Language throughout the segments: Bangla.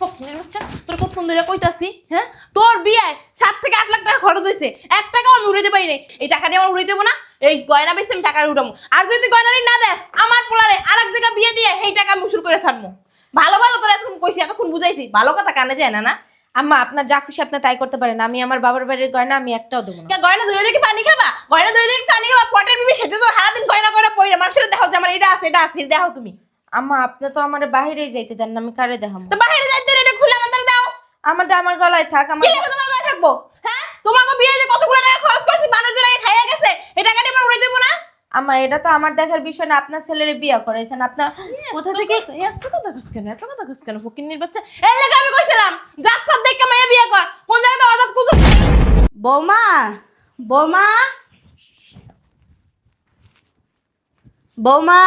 ফকিনের বাচ্চা, তোর কতক্ষণ ধরে কইতাছি, হ্যাঁ? তোর বিয়ে 7 থেকে 8 লাখ টাকা খরচ হয়েছে, 1 টাকাও আমি উড়াইতে পারি নাই। এই টাকা দিয়ে আমার উড়াইতে দেবো না, এই গয়না বেচে আমি টাকা উঠাবো। আর যদি তুই গয়নারি না দেস, আমার পোলারে আরেক জায়গায় বিয়ে দিয়ে সেই টাকা আমি উসুল করে ছাড়বো। ভালো ভালো তোর এতক্ষণ কইছি, এতক্ষণ বুঝাইছি, ভালো কথা কানে যায় না। না আম্মা আপনার যা খুশি আপনি তাই করতে পারেন, আমি আমার বাবার বাড়ির গয়না আমি একটাও দেবো না। গয়না ধুয়ে দেখি পানি খাবা, গয়না ধুয়ে দেখি পানি খাবা, পটের বিবি সেজে তো সারাদিন গয়না করে পইরা মানুষের দেখাও যে আমার এটা আছে এটা আছে, দেখাও তুমি। আম্মা আপনি তো আমার বাইরেই যাইতে দেন না, আমি কারে দেখাবো? তো বাইরে যাইতে এটা খুলে আমাদের দাও। আমারটা আমার গলায় থাক। আমার কি লাগে তোমার ঘরে থাকবো? হ্যাঁ, তোমাকে বিয়ে যে কতগুলো টাকা খরচ করছি, মানুষজন আগে খাইয়া গেছে, এই টাকাটা আমার উড়াই দেবো না? আম্মা এটা তো আমার দেখার বিষয় না, আপনার ছেলের বিয়ে করেছেন, আপনার কোথা থেকে এত কথা কইছ কেন, এত কথা কইছ কেন? ফকিন্নির বাচ্চা, এই লাগা আমি কইছিলাম জাতপাত দেখে মাইয়া বিয়ে কর, কোন জায়গাতে আজাদ কুতু। বৌমা, বৌমা, বৌমা।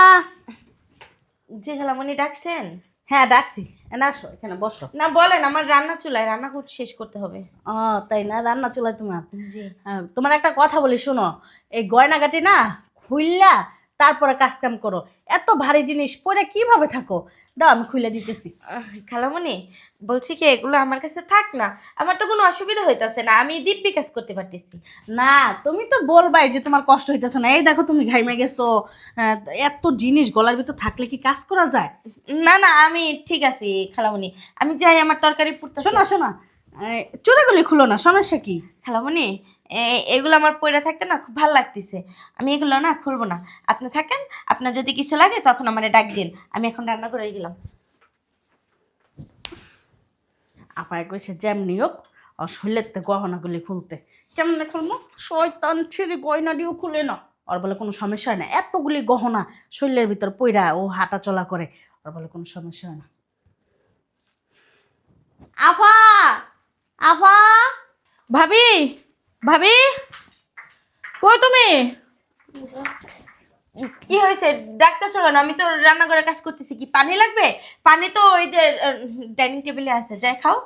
যে খালামণি ডাকছেন? হ্যাঁ ডাকছি, এনে আসো, এখানে বসো। না বলেন, আমার রান্না চুলায় রান্না শেষ করতে হবে। ও তাই না, রান্না চুলায় তোমার? জি। হ্যাঁ, তোমার একটা কথা বলি শোনো, এই গয়নাগাটি না খুললা তারপরে কাজ কাম করো। এত ভারী জিনিস পরে কিভাবে থাকো? দাও আমি খুলে দিতেছি। খালামণি বলছি কি, এগুলো আমার কাছে থাক না, আমার তো কোনো অসুবিধা হইতাছে না, আমি দিব্যি কাজ করতে পারতেছি। না তুমি তো বলবাই যে তোমার কষ্ট হইতেছে না, এই দেখো তুমি ঘাইমে গেছো। এত জিনিস গলার ভিতর থাকলে কি কাজ করা যায়? না না আমি ঠিক আছি খালামণি, আমি যাই, আমার তরকারি পুড়তেছে। শোনো শোনো, চুড়াগুলি খুলো না, সমস্যা কি? খালামণি এগুলো আমার পয়রা থাকতে না খুব ভালো লাগতেছে, আমি এগুলো না খুলবো না, আপনি থাকেন, আপনার যদি কিছু লাগে তখন আমারে ডাক দিন, আমি এখন রান্না করে গেলাম। আপায় কইছে যেমনি হোক আর শরীরের গহনাগুলি খুলতে। কেমনে খুলবো? শয়তান ছেড়ে গয়না দিয়েও খুলে না। ওর বলে কোনো সমস্যা হয় না, এতগুলি গহনা শরীরের ভিতর পইরা ও হাঁটা চলা করে, ওর বলে কোনো সমস্যা হয় না। আফা, আফা, ভাবি, ভাবি কই তুমি? কি হয়েছে ডাকতেছো কেন? আমি তো রান্নাঘরে কাজ করতেছি, কি পানি লাগবে? পানি তো ওই যে ডাইনিং টেবিলে আছে, যাই খাও।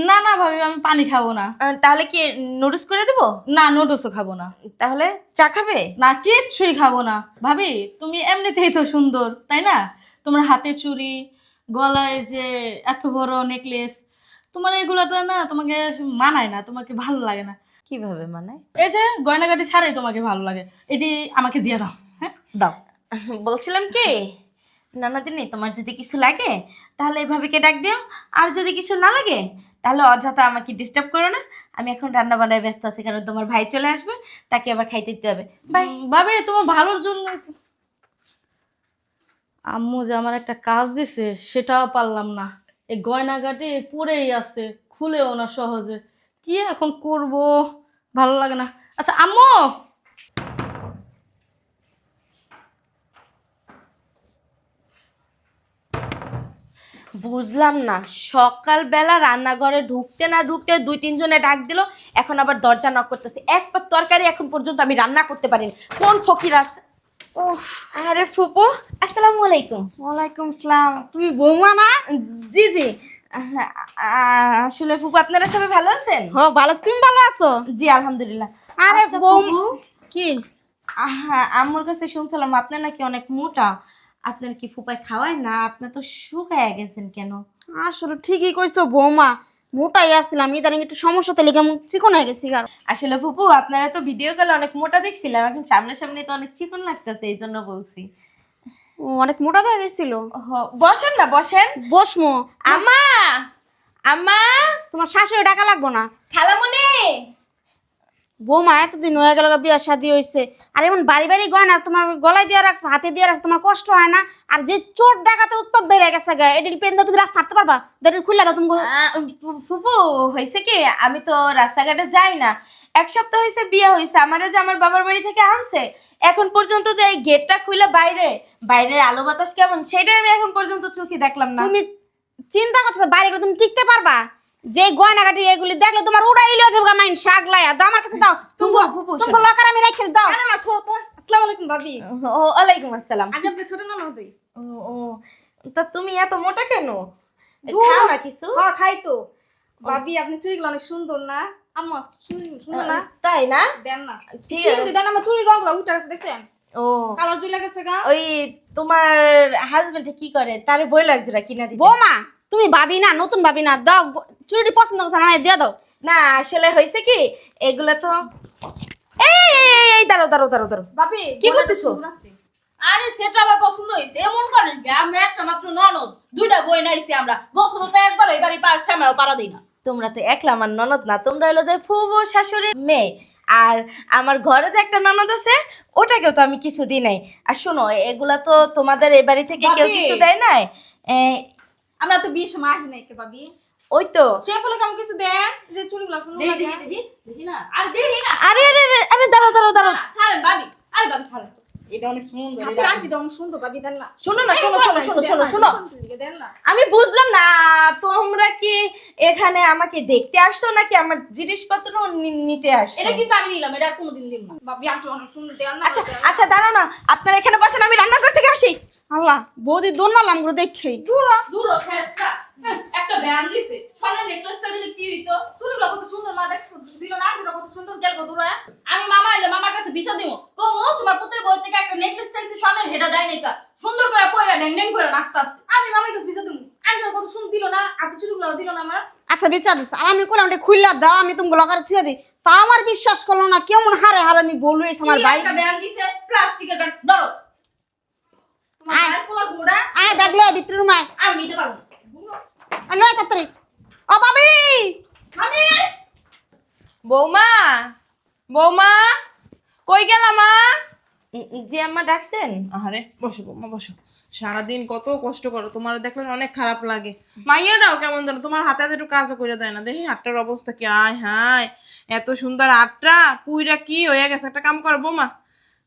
না না ভাবি, আমি পানি খাবো না। তাহলে কি নুডলস করে দেবো? না, নুডলসও খাবো না। তাহলে চা খাবে? না, কিচ্ছুই খাবো না। ভাবি তুমি এমনিতেই তো সুন্দর, তাই না? তোমার হাতে চুড়ি, গলায় যে এত বড় নেকলেস, তোমার এগুলোটা না তোমাকে মানায় না, তোমাকে ভালো লাগে না। কিভাবে মানে? এই যে গয়নাগাটি ছাড়াই তোমাকে ভালো লাগে, এটি আমাকে দিয়ে দাও। হ্যাঁ দাও। বলছিলাম কি ননদিনী, তোমার যদি কিছু লাগে তাহলে এই ভাবিকে ডাক দিও, আর যদি কিছু না লাগে তাহলে অযথা আমাকে ডিস্টার্ব করো না, আমি এখন রান্না বান্নায় ব্যস্ত আছি, কারণ তোমার ভাই চলে আসবে, তাকে আবার খাইতে দিতে হবে। বাই। ভাবি তোমার ভালোর জন্য আম্মু যে আমার একটা কাজ দিছে সেটাও পারলাম না, এই গয়নাগাটি পরেই আছে, খুলেও না সহজে, কি এখন করব, ভালো লাগে না। আচ্ছা আম্মু, বুঝলাম না, সকালবেলা রান্নাঘরে ঢুকতে না ঢুকতে 2-3 জনে ডাক দিল, এখন আবার দরজা নক করতেছে, এক পাত তরকারি এখন পর্যন্ত আমি রান্না করতে পারিনি, কোন ফকির আসছে? ও আরে ফুপু, আসসালামু আলাইকুম। ওয়ালাইকুম আসসালাম। তুমি বৌমা না? জি জি, আসলে ফুপু আপনারা সবাই ভালো আছেন? হ ভালো আছি, তুমি ভালো আছো? জি আলহামদুলিল্লাহ। আরে আচ্ছা, বৌমা ফুপু, কি? হ্যাঁ আম্মুর কাছে শুনছিলাম আপনার নাকি অনেক মোটা, আপনার কি ফুপায় খাওয়ায় না? আপনি তো শুকায় গেছেন কেন? আসলে ঠিকই কইছো বৌমা, মোটাই আসছিলাম, ইদানিং একটু সমস্যাতে লেগে চিকন হয়ে গেছি। আর আসলে ফুপু আপনারা তো ভিডিও কলে অনেক মোটা দেখছিলাম, এখন সামনাসামনি তো অনেক চিকন লাগতেছে, এই জন্য বলছি। অনেক মোটা হয়ে গেছিল। বসেন না বসেন। বসমো। আম্মা, আম্মা, তোমার শাশুড়ি টাকা লাগবো না। খালামণি। বৌমা এতদিন হয়ে গেল বিয়া শাদী হয়েছে, আর এমন বাড়ি বাড়ি গয়না তোমার গলায় দিয়ে রাখছো, হাতে দিয়ে রাখছো, তোমার কষ্ট হয় না? আর যে চোর ডাকাতে উৎপাত বেড়ে গেছে গা, এটির পেন তুমি রাস্তা হাঁটতে পারবা? এটির খুললে দাও তুমি। ফুপু হয়েছে কি, আমি তো রাস্তাঘাটে যাই না, 1 সপ্তাহ হয়েছে বিয়ে হয়েছে আমার, যে আমার বাবার বাড়ি থেকে আনছে, এখন পর্যন্ত যে এই গেটটা খুলে বাইরের আলো বাতাস কেমন সেটাই আমি এখন পর্যন্ত চোখে দেখলাম না। তুমি চিন্তা করতেছো বাইরে গেলে তুমি টিকতে পারবা? যে গয়নাগাটি এগুলি দেখলে তোমার উড়াইলেও যাবে মাইন শাগলায়া। দাও আমার কাছে দাও, তুমি তুমি লকার আমি রাখি দাও। আরে মা শোনো তো। আসসালামু আলাইকুম ভাবি। ওয়ালাইকুম আসসালাম। আগে আপনি ছোট ননদ দেই। ও ও, তা তুমি এত মোটা কেন? দূর। খাও না কিছু? হ্যাঁ খাই তো। ভাবি আপনি চুড়িগুলো অনেক সুন্দর না? আম্মা চুড়ি সুন্দর না? তাই না? দেন না। ঠিক ঠিক আছে। আছে দেন, আমার চুড়ি রংগুলো উঠে গেছে দেখছেন? ও কালার চুড়ি লাগেছে গা। ওই তোমার হাজবেন্ডে কি করে, তারে বই লাগছে কিনা দিতে? বৌমা তুমি ভাবি না, নতুন ভাবি না, দাও চুড়িটি পছন্দ করছে না, দিয়ে দাও। না আসলে হয়েছে কি, এগুলো তো এই দাঁড়াও দাঁড়াও দাঁড়াও দাঁড়াও, বাপি কি করতেছো? আরে সেটা আমার পছন্দ হয়েছে, এমন করেন কি আমরা একটা মাত্র ননদ, দুইটা বই নাইছি আমরা, বছর তো একবার এই গাড়ি পার সেমাও পারা দিই না। তোমরা তো একলা আমার ননদ না, তোমরা হলো যে ফুবু শাশুড়ির মেয়ে। আর আমার ঘরে যে একটা ননদ আছে ওটাকেও তো আমি কিছু দিই নাই। আর শোনো, এগুলা তো তোমাদের এই বাড়ি থেকে কেউ ভাবি। কিছু দেয় নাই। আমরা তো বিয়ে সময় আসি নাই কে ভাবি, ওই তো সে বলে কেমন কিছু দেন যে চুড়িগুলো সুন্দর লাগে। দেখি না, আরে দেখি না, আরে আরে আরে আরে দাঁড়াও দাঁড়াও দাঁড়াও, সারেন ভাবি, আরে ভাবি সারেন, এটা অনেক সুন্দর, এটা রাখিটা অনেক সুন্দর ভাবি, দেন না। শোনো না, শোনো শোনো শোনো শোনো শোনো, দেন না। আমি বুঝলাম না, তোমরা কি এখানে আমাকে দেখতে আসছো নাকি আমার জিনিসপত্র নিতে আসছো? এটা কিন্তু আমি নিলাম, এটা আর কোনোদিন দিব না ভাবি, আপনি অনেক সুন্দর দেন না। আচ্ছা আচ্ছা দাঁড়াও না, আপনারা এখানে বসেন, আমি রান্নাঘর থেকে আসি। আল্লাহ, বৌদি দোনালাম গুলো দেখেই। দূর দূর খেসা, একটা ব্যান দিছে, স্বর্ণের নেকলেসটা দিলে কি দিত, চুড়িগুলো কত সুন্দর না দেখছো, দিল না, আঙ্গুলটা কত সুন্দর, গেল কত দূর। আমি মামা এলে মামার কাছে বিচার দিব, কমো তোমার পুত্রের বই থেকে একটা নেকলেস চাইছে, স্বর্ণের হেডা দেয় নাই কা, সুন্দর করে পয়রা ড্যাং ড্যাং করে নাচতে আছে। আমি মামার কাছে বিচার দিব, আঙ্গুল কত সুন্দর দিল না, আর চুড়িগুলো দিল না আমার। আচ্ছা বিচার দিস, আর আমি করলাম খুললা দাও, আমি তুমি লগারে থুয়ে দিই, তা আমার বিশ্বাস করলো না, কেমন হারে হারে আমি বলু এসে আমার ভাই। একটা ব্যান দিছে, প্লাস্টিকের ব্যান, ধরো তোমার আয়। ভাইয়ের পোলার বউটা আয় দেখলে ভিতরে রুমায় আমি নিতে পারবো না। নয় তাড়াতাড়ি। ও ভাবি, আমি বৌমা, বৌমা কই গেলা মা? যে আম্মা ডাকছেন? আরে বসো বৌমা বসো, সারাদিন কত কষ্ট করো, তোমার দেখলে অনেক খারাপ লাগে। মাইয়াটাও কেমন জানো, তোমার হাতে হাতে একটু কাজও করে দেয় না, দেখি হাতটার অবস্থা কি। আয় হায়, এত সুন্দর হাতটা পুইরা কি হয়ে গেছে, একটা কাম করো বৌমা,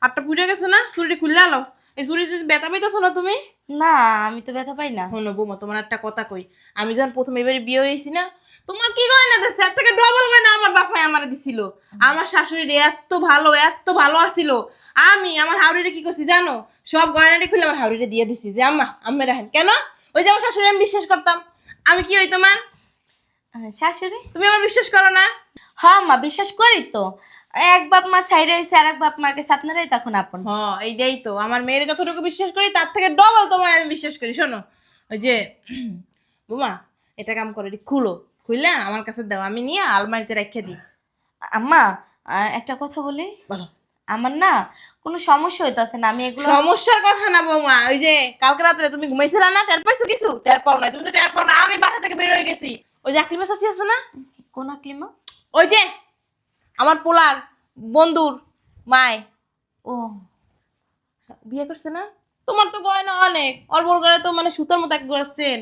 হাতটা পুইরা গেছে না, ছুরিটি খুললে আলো, এই ছুরিতে ব্যথা পাইতেছো না তুমি? না আমি তো ব্যথা পাই না। শোনো বৌমা, তোমার একটা কথা কই, আমি যখন প্রথম এবারে বিয়ে হয়েছি না, তোমার কি গয়না দিচ্ছে, এর থেকে ডবল গয়না আমার বাপাই আমার দিছিল। আমার শাশুড়ি এত ভালো আসিল, আমি আমার হাউরিরে কি করছি জানো, সব গয়নাটি খুলে আমার হাউরিরে দিয়ে দিছি যে আম্মা আম্মা রাখেন। কেন? ওই যে আমার শাশুড়ি আমি বিশ্বাস করতাম, আমি কি হই তোমার, শাশুড়ি? তুমি আমার বিশ্বাস করো না? হ্যাঁ মা, বিশ্বাস করি তো। এক বাপ মা সাইডে হয়েছে, আর এক বাপ মার কাছে আপনারাই তখন আপন। হ্যাঁ এইটাই তো, আমার মেয়ের যতটুকু বিশ্বাস করি তার থেকে ডবল তোমার আমি বিশ্বাস করি। শোনো ওই যে বৌমা, এটা কাম করে খুলো, খুললে আমার কাছে দাও, আমি নিয়ে আলমারিতে রেখে দিই। আম্মা একটা কথা বলি, বলো। আমার না কোনো সমস্যা হইতাছে না, আমি এগুলো সমস্যার কথা না বৌমা, ওই যে কালকে রাত্রে তুমি ঘুমাইছিলা না, টের পাইছো কিছু? টের পাও না, তুমি তো টের পাও না, আমি বাসা থেকে বের হয়ে গেছি। ওই যে আকলিমা চাচি আছে না, কোন আকলিমা? ওই যে আমার পোলার বন্ধুর মায় ও বিয়ে করছে না, তোমার তো গয়না অনেক, ওর বড় করে তো মানে সুতার মতো এক গোড়াচ্ছেন,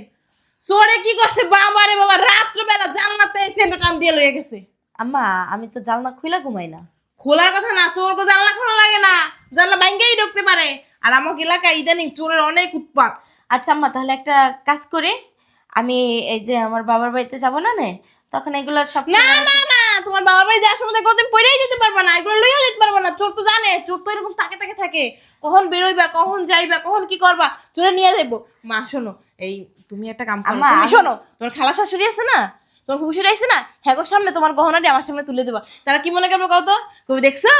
সোরে কি করছে বাবা রে বাবা, রাত্রবেলা জানলাতে চেনটা টান দিয়ে লয়ে গেছে। আম্মা, আমি তো জানলা খুইলা ঘুমাই না। খোলার কথা না, চোর তো জানলা খোলা লাগে না, জানলা ভাঙ্গেই ঢুকতে পারে। আর আমাকে এলাকায় ইদানিং চোরের অনেক উৎপাত। আচ্ছা আম্মা, তাহলে একটা কাজ করি, আমি এই যে আমার বাবার বাড়িতে যাব না নে, তখন এগুলো সব না না না, তোমার বাবার বাড়ি যাওয়ার সময় দেখো তুমি পড়েই যেতে পারবা না, এগুলো লইয়া যেতে পারবা না, চোর তো জানে, চোর তো এরকম থাকে, কখন বেরোইবা, কখন যাইবা, কখন কি করবা, চোরে নিয়ে যাইবো। মা শোনো, এই তুমি একটা কাম করো, আম্মা, তুমি শোনো, তোমার খালা শাশুড়ি আছে না, তোমার খুশিটা আছে না, হ্যাঁ সামনে তোমার গহনাটি আমার সামনে তুলে দেবা, তারা কি মনে করবে কত, কবি দেখছো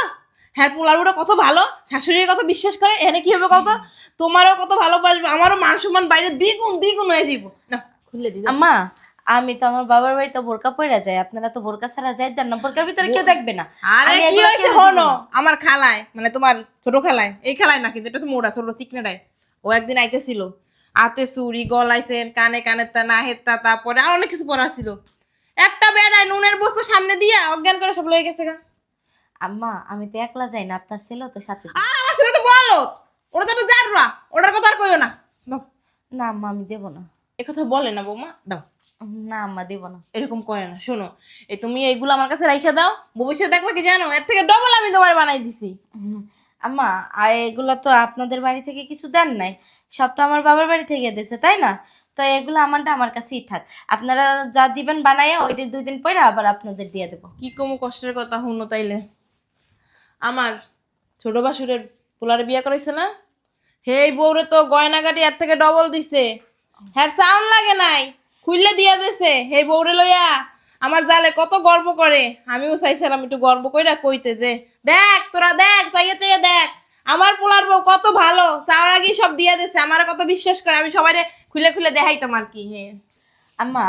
হ্যাঁ পোলারুটা কত ভালো, শাশুড়ির কত বিশ্বাস করে, এখানে কি হবে কত, তোমারও কত ভালোবাসবে, আমারও মান সম্মান বাইরে দ্বিগুণ দ্বিগুণ হয়ে যাইবো। না খুললে দিদি। আম্মা, আমি তো আমার বাবার বাড়িতে বোরকা পইরা যাই, আপনারা তো বোরকা ছাড়া যাই দেন না, বোরকার ভিতরে কেউ দেখবে না। আরে আমি কি এগুলো হয়েছে কেন হনো, দিব? আমার খালায় মানে তোমার ছোট খালায়, এই খালায় না কিন্তু এটা তো মোড়া ছোট চিকনাটায়, ও একদিন আইতেছিল, হাতে চুড়ি গলাইছেন, কানে কানের তা না হেত্তা, তারপরে আর অনেক কিছু পরা ছিল, একটা বেড়ায় নুনের বস্তু সামনে দিয়া অজ্ঞান করে সব লয়ে গেছে গা। আম্মা, আমি তো একলা যাই না, আপনার ছেলেও তো সাথে যায়। আর আমার ছেলে তো বলো, ওটা তো জাররা, ওটার কথা আর কইও না। দাও, না আম্মা, আমি দেবো না। এ কথা বলে না বৌমা, দাও, না আম্মা, দেবো না। এরকম করে না। শোনো, এই তুমি এইগুলো আমার কাছে রাইখা দাও, ভবিষ্যতে দেখবে কি জানো, এর থেকে ডবল আমি তোমার বানাই দিছি। আম্মা, আর এগুলো তো আপনাদের বাড়ি থেকে কিছু দেন নাই, সব তো আমার বাবার বাড়ি থেকে দিয়েছে, তাই না? তো এগুলো আমারটা আমার কাছেই থাক, আপনারা যা দিবেন বানাইয়া ওইটা 2 দিন পরে আবার আপনাদের দিয়ে দেবো। কি কম কষ্টের কথা শুনো তাইলে, আমার ছোট বাসুরের পোলারে বিয়ে করাইছে না, হেই বউরে তো গয়নাগাটি এর থেকে ডবল দিছে, হ্যাঁ সাউন্ড লাগে নাই, খুললে দিয়া দিছে, হেই বউরে লইয়া আমার জালে কত গর্ব করে, আমিও চাইছিলাম একটু গর্ব কইরা কইতে যে দেখ তোরা দেখ, চাইয়ে চাইয়ে দেখ আমার পোলার বউ কত ভালো, চাওয়ার আগেই সব দিয়া দিছে, আমার কত বিশ্বাস করে, আমি সবাই খুলে খুলে দেখাইতাম আর কি। হ্যাঁ আম্মা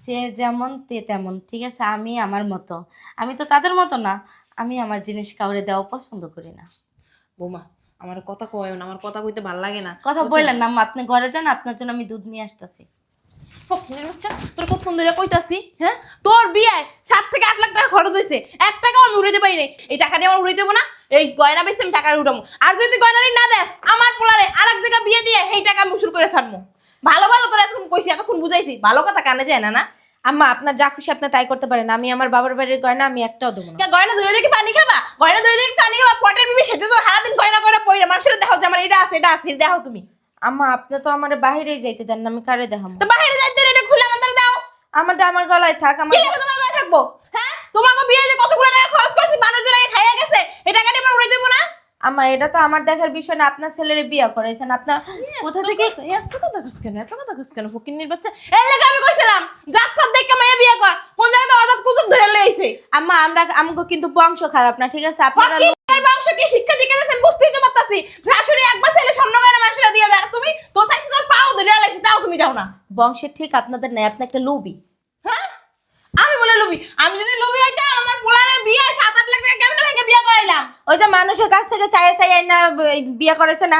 যে যেমন তে তেমন, ঠিক আছে? আমি আমার মতো, আমি তো তাদের মতো না। আমি আমার জিনিস কাউরে দেওয়া পছন্দ করি না। বৌমা আমার কথা কয় না, আমার কথা কইতে ভাল লাগে না। কথা বললেন না আম্মা, আপনি ঘরে যান, আপনার জন্য আমি দুধ নিয়ে আসতেছি। ফকিনের বাচ্চা, তোর কতক্ষণ ধরে কইতাছি, হ্যাঁ? তোর বিয়ায় 7 থেকে 8 লাখ টাকা খরচ হয়েছে, 1 টাকাও আমি উড়াইতে পারি নাই। এই টাকা দিয়ে আমার উড়াই দেবো না, এই গয়না বেচে আমি টাকা উঠাবো। আর যদি তুই গয়নারি না দেস, আমার পোলারে আরেক জায়গা বিয়ে দিয়ে সেই টাকা আমি উসুল করে ছাড়বো। ভালো ভালো তোর এতক্ষণ কইছি, এতক্ষণ বুঝাইছি, ভালো কথা কানে যায় না না? আম্মা আপনার যা খুশি আপনি তাই করতে পারেন, আমি আমার বাবার বাড়ির গয়না আমি একটাও দেবো না। গয়না ধুয়ে দেখি পানি খাবা, গয়না ধুয়ে দেখি পানি খাবা, পটের বিবি সেজে তো সারাদিন গয়না করে পড়ে মানুষের দেখো যে আমার এটা আছে এটা আছে, দেখো তুমি। আম্মা আপনি তো আমার বাইরেই যাইতে দেন না, আমি কারে দেখাবো? তো বাইরে যাইতে এটা খুলে আমাদের দাও। আমারটা আমার গলায় থাক। আমার কি লাগে তোমার ঘরে থাকবো? হ্যাঁ, তোমাকে বিয়ে যে কতগুলো টাকা খরচ করছি, মানুষজন আগে খাইয়া গেছে, এই টাকাটা আমার উড়াই দেবো না? আম্মা এটা তো আমার দেখার বিষয় না, আপনার ছেলের বিয়ে করেছেন, আপনার কোথা থেকে এত কথা কইছ কেন, এত কথা কইছ কেন ফকিন্নির বাচ্চা? এর লাগি আমি কইছিলাম জাত ফাত দেখে মাইয়া বিয়ে কর, কোন জায়গাতে অজাত কুতুব ধরে লইছে। আম্মা আমাকে কিন্তু বংশ খারাপ না, ঠিক আছে? আপনারা ফকিন্নির বংশ কি শিক্ষা দিকে গেছে বুঝতেই তো পারতাছি। শাশুড়ি একবার ছেলে স্বর্ণ গয়না মানুষরা দিয়ে দেয়, আর তুমি তো চাইছি তোর পাও ধরে লাইছি, তাও তুমি দাও না। বংশের ঠিক আপনাদের নাই, আপনি একটা লোভী। হ্যাঁ, আমি বলে লুবি? আমি যদি লুবি হইতাম আমার পোলারে বিয়ে 7-8 লাখ টাকা কেমনে ভেঙে বিয়ে করাইলাম? ওই যে মানুষের কাছ থেকে চাই না বিয়ে করেছেন,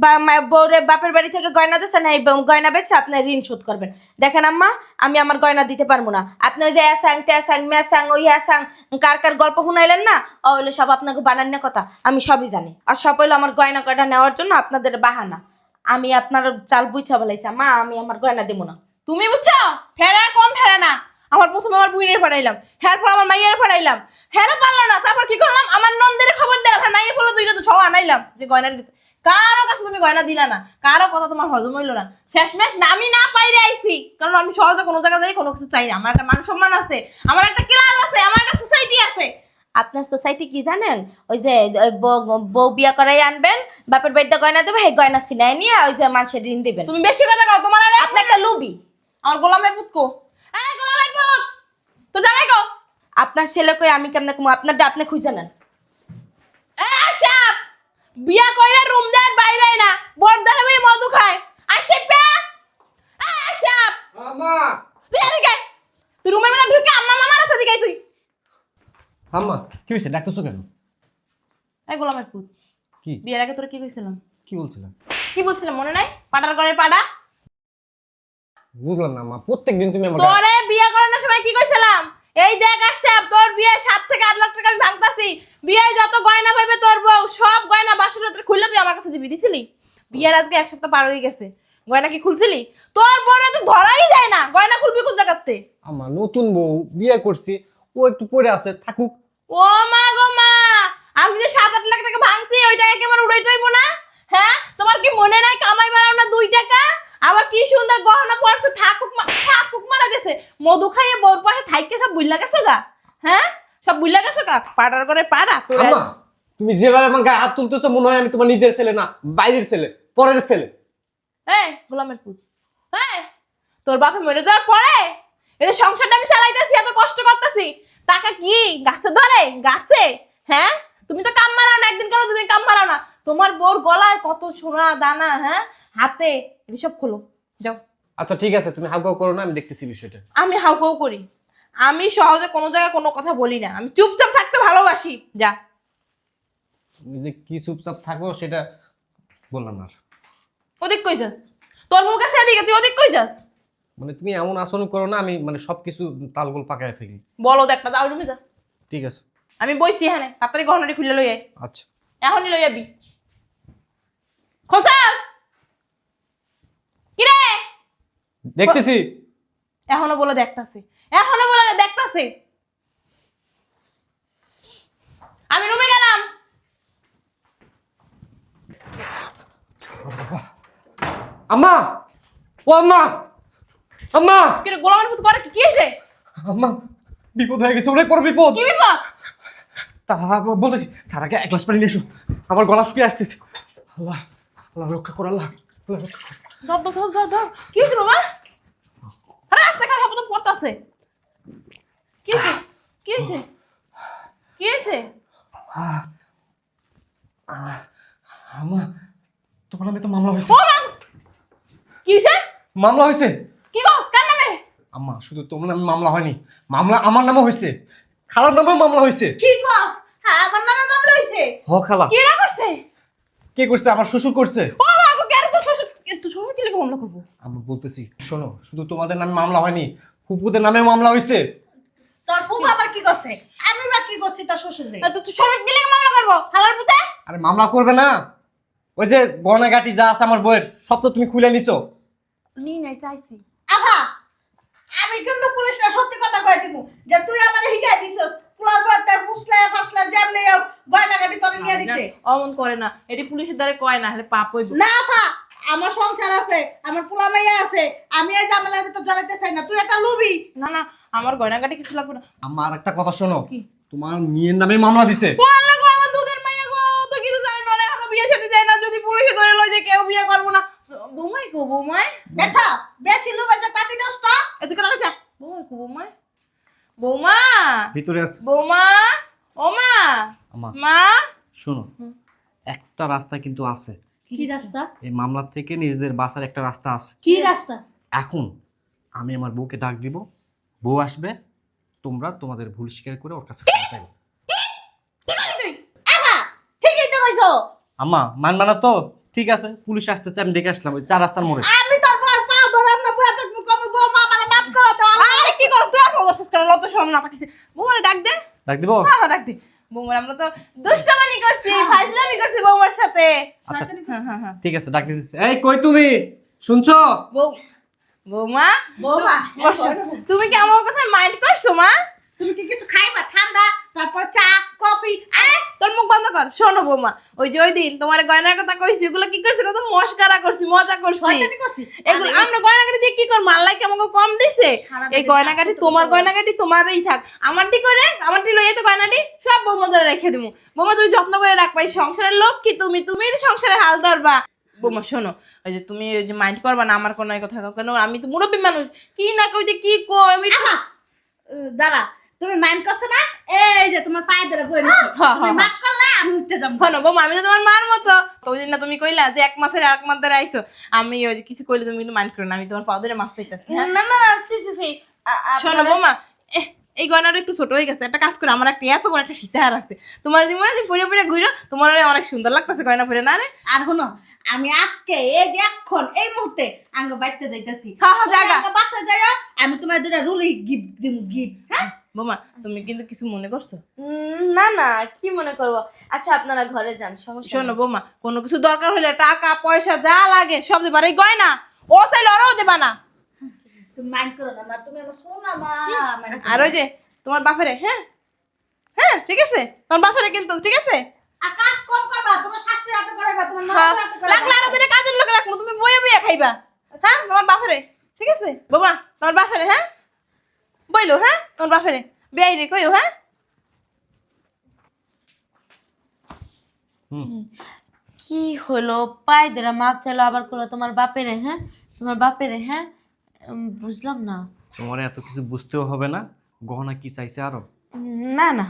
বা বউরে বাপের বাড়ি থেকে গয়না দিচ্ছেন, এই গয়না বেচে আপনি ঋণ শোধ করবেন। দেখেন আম্মা, আমি আমার গয়না দিতে পারবো না। আপনি ওই যে অ্যাসাং ত্যাসাং ম্যাসাং ওই অ্যাসাং কার কার গল্প শুনাইলেন না, ও হইলো সব আপনাকে বানান্য কথা, আমি সবই জানি। আর সব হইলো আমার গয়না কয়টা নেওয়ার জন্য আপনাদের বাহানা। আমি আপনার চাল বুঝা বলাইছি মা, আমি আমার গয়না দেবো না। তুমি বুঝছো? ফেরা কম ফেরা না। আমার প্রথমে আমার বুইনের পাঠাইলাম, হ্যাঁ পর আমার মাইয়ের পাঠাইলাম, হ্যাঁ পারলো না, তারপর কি করলাম? আমার নন্দের খবর দিলাম, হ্যাঁ মাইয়ে ফলো দুইটা তো ছ আনাইলাম যে গয়না দিতে। কারো কাছে তুমি গয়না দিলা না, কারো কথা তোমার হজম হইলো না। শেষমেশ না আমি না পাইরে আইছি, কারণ আমি সহজে কোনো জায়গা যাই কোনো কিছু চাই না। আমার একটা মান সম্মান আছে, আমার একটা ক্লাস আছে, আমার একটা সোসাইটি আছে। আপনার সোসাইটি কি জানেন? ওই যে বউ বিয়া করাই আনবেন, বাপের বাড়িতে গয়না দেবে, এই গয়না ছিনাই নিয়ে ওই যে মানুষের ঋণ দিবেন। তুমি বেশি কথা কও, তোমার আরে আপনি একটা লুবি। আমার গোলামের পুত কো, হ্যাঁ গোলামের পুত তো জামাই কো। আপনার ছেলে কই, আমি কেমনে কমু? আপনারটা আপনি খুঁজে নেন। সাপ বিয়া কইরা রুম দেয় বাইরে না, বড় দাঁড়াবে মধু খায়। আর শেপে সাপ আম্মা তুই এদিকে আয়। তুই রুমের মধ্যে ঢুকে আম্মা মামার আছে দিকে তুই। আম্মা কি হয়েছে, ডাকতেছো কেন? এই গোলামের পুত, কি বিয়ের আগে তোরা কি কইছিলাম? কি বলছিলাম? কি বলছিলাম মনে নাই? পাটার করে পাড়া। বুঝলাম না আম্মা, প্রত্যেকদিন তুমি আমাকে তোরে বিয়ে করানোর সময় কি কইছিলাম? এই দেখ সাপ, তোর বিয়ে 7 থেকে 8 লাখ টাকা আমি ভাঙতাছি। বিয়ে যত গয়না পাইবে তোর বউ সব গয়না বাসুরতে খুলে তুই আমার কাছে দিবি, দিছিলি? বিয়ের আজকে 1 সপ্তাহ পার হয়ে গেছে, গয়না কি খুলছিলি? তোর বউরে তো ধরাই যায় না, গয়না খুলবি কোন জায়গাতে? আম্মা নতুন বউ বিয়ে করছি, ও একটু পড়ে আছে, থাকুক। ও মা গো মা, আমি যে 7-8 লাখ টাকা ভাঙছি ওই টাকা কেমন উড়াইতে হইব না? হ্যাঁ, তোমার কি মনে নাই কামাই বাড়াও না 2 টাকা? আবার কি সুন্দর গহনা পড়ছে, থাকুক মারা গেছে। মধু খাইয়ে বউর পাশে থাইকে সব বুইলা গেছো গা। হ্যাঁ, সব বুইলা গেছো গা, পাড়ার করে পাড়া তোর। আম্মা তুমি যেভাবে আমার গায়ে হাত তুলতেছো মনে হয় আমি তোমার নিজের ছেলে না, বাইরের ছেলে, পরের ছেলে। এই গোলামের পুত, হ্যাঁ তোর বাপে মরে যাওয়ার পরে এই যে সংসারটা আমি চালাইতেছি, এত কষ্ট করতেছি, টাকা কি গাছে ধরে? গাছে? হ্যাঁ, তুমি তো কাম মারাও না, একদিন কালো দুদিন কাম মারাও না। তোমার বোর গলায় কত সোনা দানা, হ্যাঁ হাতে, এসব খোলো যাও। আচ্ছা ঠিক আছে, তুমি হাউকাউ করো না, আমি দেখতেছি বিষয়টা। আমি হাউকাউ করি? আমি সহজে কোনো জায়গায় কোনো কথা বলি না, আমি চুপচাপ থাকতে ভালোবাসি। যা। তুমি যে কি চুপচাপ থাকো সেটা বললাম না আর। ওদিক কই যাস? তোর মুখ কাছে এদিকে, তুই ওদিক কই যাস? মানে তুমি এমন আচরণ করো না, আমি মানে সবকিছু তালগোল পাকায় ফেলি। বলো একটা, যাও রুমে যা। ঠিক আছে আমি বইছি এখানে, তাড়াতাড়ি গহনাটি খুলে লই আয়। আচ্ছা। এখনই লই যাবি। খোঁচাস কিরে? দেখতেছি। এখনো বলে দেখতাছে, এখনো বলে দেখতাছে। আমি রুমে গেলাম। আম্মা, ও আম্মা, আম্মা, কিরে গোলামের পুত করে কি হয়েছে? আম্মা বিপদ হয়ে গেছে, অনেক বড় বিপদ। কি বিপদ? তা বলতেছি, তার আগে এক গ্লাস পানি নিয়ে এসো, আমার গলা শুকিয়ে আসতেছে। আল্লাহ, আল্লাহ রক্ষা কর, আল্লাহ, আল্লাহ রক্ষা কর। ধর। কি হয়েছে বাবা? আরে আস্তে খারাপ তো পড়তাছে। কি হয়েছে? কি হয়েছে? কি হয়েছে? আম্মা, তোমার নামে তো মামলা হয়েছে। ও মা! কি হয়েছে? মামলা হয়েছে। কি কস? কার নামে? আম্মা শুধু তোমার নামে মামলা হয়নি, মামলা আমার নামে হয়েছে, খালার নামেও মামলা হয়েছে। কি কস? হ্যাঁ, আমার নামে মামলা হইছে। হ খালা। কেডা করছে? কে করছে? আমার শ্বশুর করছে। ও মা গো, কেন তো শ্বশুর, তুই শ্বশুর কি লিখে মামলা করবো? আমি বলতেছি শোনো, শুধু তোমাদের নামে মামলা হয়নি, ফুপুদের নামে মামলা হয়েছে। তোর ফুফা আবার কি করছে? আমি বা কি করছি তোর শ্বশুরে? তুই শ্বশুর কি লিখে মামলা করবো? হালার পুতে? আরে মামলা করবে না, ওই যে গয়নাগাটি যা আছে আমার বইয়ের সব তো তুমি খুলে নিছো। নি নাই চাইছি। আহা, আমি কিন্তু পুলিশরা সত্যি কথা কই দিমু যে তুই আমারে হিগাই দিছস। পুলার বাতে ফুসলা ফাসলা জামলে গয়নাগাটি তোরে নিয়ে দিতে। অমন করে না, এটি পুলিশের দ্বারা কয় না, হলে পাপ হইব। না আপা, আমার সংসার আছে, আমার পোলা মাইয়া আছে, আমি এই ঝামেলার ভিতর জড়াইতে চাই না। তুই একটা লুবি। না না, আমার গয়নাগাটি কিছু লাগবে না। আমার একটা কথা শোনো, কি? তোমার মেয়ের নামে মামলা দিছে। ও আল্লাহ গো, আমার দুধের মাইয়া গো, তো কিছু জানি না রে, এখনো বিয়ে শাদী যায় না, যদি পুলিশে ধরে লয় যে কেউ বিয়ে করবো না। বৌমাই কো, বৌমাই দেখছ, বেশি লুবে যে তাতি নষ্ট। এত কথা কইছে। বৌমাই কো, বৌমাই, বৌমা, ভিতরে আছে। বৌমা, ও মা, আমা মা। শোনো, একটা রাস্তা কিন্তু আছে, কি রাস্তা? এই মামলা থেকে নিজেদের বাঁচার একটা রাস্তা আছে। কি রাস্তা? এখন আমি আমার বউকে ডাক দিব, বউ আসবে, তোমরা তোমাদের ভুল স্বীকার করে ওর কাছে ক্ষমা চাইবে। ঠিক আছে তুই। আহা, ঠিকই তো কইছো। আম্মা মানবা না তো? ঠিক আছে, পুলিশ আসতেছে, আমি দেখে আসলাম ওই 4 রাস্তার মোড়ে। আমি তোর পর পা ধরাম না, বুয়া তোর কম বউ মা মানে মাফ করো তো। আরে কি করছ তুই? আর বলছিস কেন? লজ্জা শরম না থাকিস। বৌমারে ডাক দে। ডাক দিব? হ্যাঁ ডাক দে। বৌমার আমরা তো দুষ্টামি করছি, ফাজলামি করছি বৌমার সাথে। আচ্ছা হ্যাঁ হ্যাঁ হ্যাঁ। ঠিক আছে, ডাক দিতেছি। এই কই তুমি? শুনছো? বৌ, বৌমা, বৌমা, বসো। তুমি কি আমার কথা মাইন্ড করছো মা? তুমি কি কিছু খাইবা? ঠান্ডা, তারপর চা, কফি। তোর মুখ বন্ধ কর। শোনো বৌমা, ওই যে ওই দিন তোমার গয়নার কথা কইছি, ওগুলো কি করছে? কত মস্কারা করছি, মজা করছি। শয়তানি করছি। এগুলো আমরা গয়নাগাটি দিয়ে কি করবো? আল্লাহ কি আমাকে কম দিছে? এই গয়নাগাটি তোমার গয়নাগাটি তোমারই থাক, আমারটি করে আমারটি লইয়ে তো গয়নাটি সব বৌমা ধরে রেখে দিমু। বৌমা তুমি যত্ন করে রাখবা, এই সংসারের লোক কি তুমি, তুমি সংসারে হাল ধরবা। বৌমা শোনো, ওই যে তুমি ওই যে মাইন্ড করবা না আমার কোনো কথা, কেন আমি তো মুরব্বী মানুষ, কি না কই যে কি কই আমি। আহা, দাঁড়া, তুমি মাইন্ড করছো না? এই যে তোমার পায়ে ধরে বই নিছি। হ্যাঁ, তুমি হ্যাঁ, মাফ করলে আমি উঠতে যাবো। শোনো বৌমা, আমি তো তোমার মার মতো। তো ওই দিন না তুমি কইলা যে 1 মাসের 1 মাস ধরে আইছো, আমি ওই যে কিছু কইলে তুমি কিন্তু মাইন্ড করো না, আমি তোমার পা ধরে মাফ চাইতাছি। হ্যাঁ? না না না, সি সি সি শোনো বৌমা, এই গয়নাটা একটু ছোট হয়ে গেছে, একটা কাজ করে, আমার একটা এত বড় একটা সীতাহার আছে, তোমার যদি মনে হয় পরে পরে ঘুরো, তোমার অনেক সুন্দর লাগতেছে গয়না পরে, না রে? আর শোনো, আমি আজকে এই যে এখন এই মুহূর্তে আঙ্গ বাইতে যাইতাছি। হ্যাঁ, হ্যাঁ, জাগা। বাসা যাইয়া আমি তোমার দুটা রুলি গিফট দিম, গিফট। হ্যাঁ, বৌমা তুমি কিন্তু কিছু মনে করছো? না না, কি মনে করবো? আচ্ছা আপনারা ঘরে যান, সমস্যা শোনো নেই। বৌমা, কোনো কিছু দরকার হলে টাকা পয়সা যা লাগে সব দেবা, এই গয়না ও চাইলে ওরাও দেবা না। তুমি মাইন্ড করো না মা, তুমি আমার সোনা মা। আর ওই যে তোমার বাপেরে, হ্যাঁ হ্যাঁ ঠিক আছে, তোমার বাপেরে কিন্তু ঠিক আছে। আর কাজ কম করবা, তোমার শাশুড়ি হাতে করাইবা, তোমার হ্যাঁ, ননদ হাতে করাইবা। লাগলে আরো দুটো কাজের লোক রাখবো, তুমি বইয়ে বইয়ে খাইবা। হ্যাঁ তোমার বাপেরে ঠিক আছে বৌমা, তোমার বাপেরে হ্যাঁ বইলো, হ্যাঁ তোমার বাপেরে বেআই রে কইও। হ্যাঁ কি হলো? পায়ে ধরে মাপ চাইলো, আবার করলো তোমার বাপেরে। হ্যাঁ, তোমার বাপেরে। হ্যাঁ, বুঝলাম না। তোমার এত কিছু বুঝতেও হবে না, গহনা কি চাইছে আরো? না না,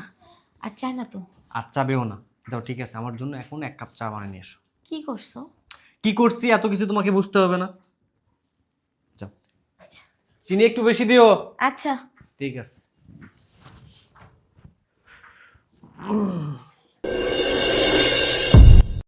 আর চাই না তো। আর চাবেও না। যাও, ঠিক আছে, আমার জন্য এখন 1 কাপ চা বানিয়ে নিয়ে এসো। কি করছো? কি করছি এত কিছু তোমাকে বুঝতে হবে না। যাও, আচ্ছা চিনি একটু বেশি দিও। আচ্ছা। ঠিক আছে।